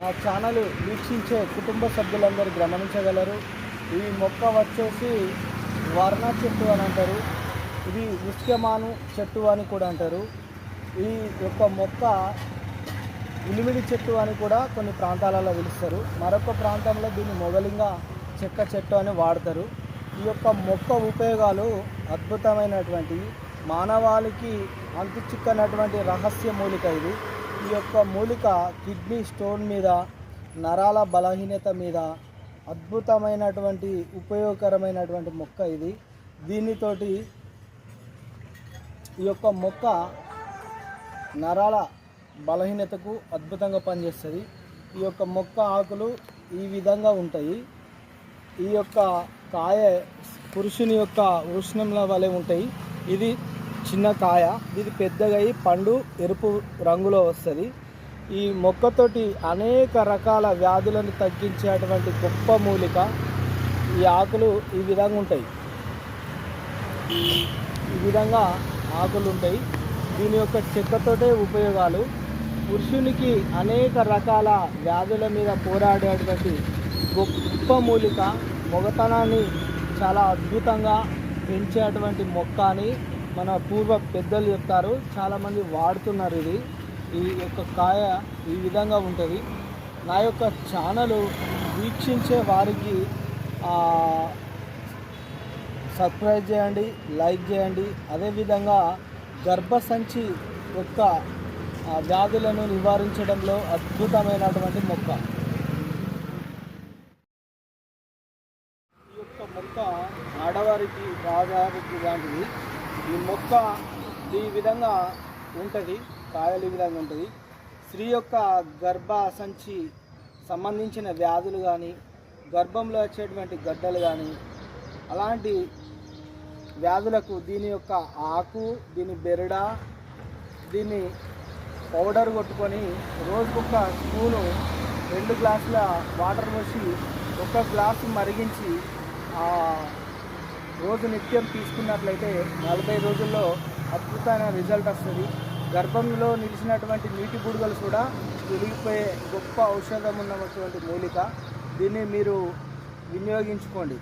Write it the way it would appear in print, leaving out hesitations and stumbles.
ఆ ఛానల్ వీక్షించే కుటుంబ సభ్యులందరూ గమనించగలరు. ఈ మొక్క వచ్చేసి వర్ణ చెట్టు అని అంటారు. ఇది ఉస్కెమాను చెట్టు అని కూడా అంటారు. ఈ యొక్క మొక్క ఉలిమిడి చెట్టు అని కూడా కొన్ని ప్రాంతాలలో పిలుస్తారు. మరొక ప్రాంతంలో దీన్ని మొగలింగ చెక్క చెట్టు అని వాడతారు. ఈ యొక్క మొక్క ఉపయోగాలు అద్భుతమైనటువంటి మానవాళికి అంతు చిక్కనటువంటి రహస్య మూలిక ఇది. ఈ యొక్క మూలిక కిడ్నీ స్టోన్ మీద, నరాల బలహీనత మీద అద్భుతమైనటువంటి ఉపయోగకరమైనటువంటి మొక్క ఇది. దీనితోటి ఈ యొక్క మొక్క నరాల బలహీనతకు అద్భుతంగా పనిచేస్తుంది. ఈ యొక్క మొక్క ఆకులు ఈ విధంగా ఉంటాయి. ఈ యొక్క కాయ పురుషుని యొక్క ఉష్ణంల వలె ఉంటాయి. ఇది చిన్న కాయ, ఇది పెద్దగా అయి పండు ఎరుపు రంగులో వస్తుంది. ఈ మొక్కతోటి అనేక రకాల వ్యాధులను తగ్గించేటువంటి గొప్ప మూలిక. ఈ ఆకులు ఈ విధంగా ఉంటాయి, ఈ విధంగా ఆకులు ఉంటాయి. దీని యొక్క చెక్కతోటే ఉపయోగాలు. పురుషునికి అనేక రకాల వ్యాధుల మీద పోరాడేటువంటి గొప్ప మూలిక. మొగతనాన్ని చాలా అద్భుతంగా పెంచేటువంటి మొక్క అని మన పూర్వ పెద్దలు చెప్తారు. చాలామంది వాడుతున్నారు. ఈ యొక్క కాయ ఈ విధంగా ఉంటుంది. నా యొక్క ఛానల్ వీక్షించే వారికి సబ్స్క్రైబ్ చేయండి, లైక్ చేయండి. అదేవిధంగా గర్భసంచి యొక్క వ్యాధులను నివారించడంలో అద్భుతమైనటువంటి మొక్క. ఈ యొక్క మొక్క ఆడవారికి మగవారికి లాంటిది. ఈ మొక్క ఈ విధంగా ఉంటుంది, కాయలు ఈ విధంగా ఉంటుంది. స్త్రీ యొక్క గర్భసంచి సంబంధించిన వ్యాధులు కానీ, గర్భంలో వచ్చేటువంటి గడ్డలు కానీ, అలాంటి వ్యాధులకు దీని యొక్క ఆకు, దీని బెరడ, దీన్ని పౌడర్ కొట్టుకొని రోజుకొక స్పూను 2 గ్లాసుల వాటర్ పోసి 1 గ్లాసు మరిగించి రోజు నిత్యం తీసుకున్నట్లయితే 40 రోజుల్లో అద్భుతమైన రిజల్ట్ వస్తుంది. గర్భంలో నిలిచినటువంటి నీటి బుడగలు కూడా తిరిగిపోయే గొప్ప ఔషధం ఉన్నటువంటి మూలిక. దీన్ని మీరు వినియోగించుకోండి.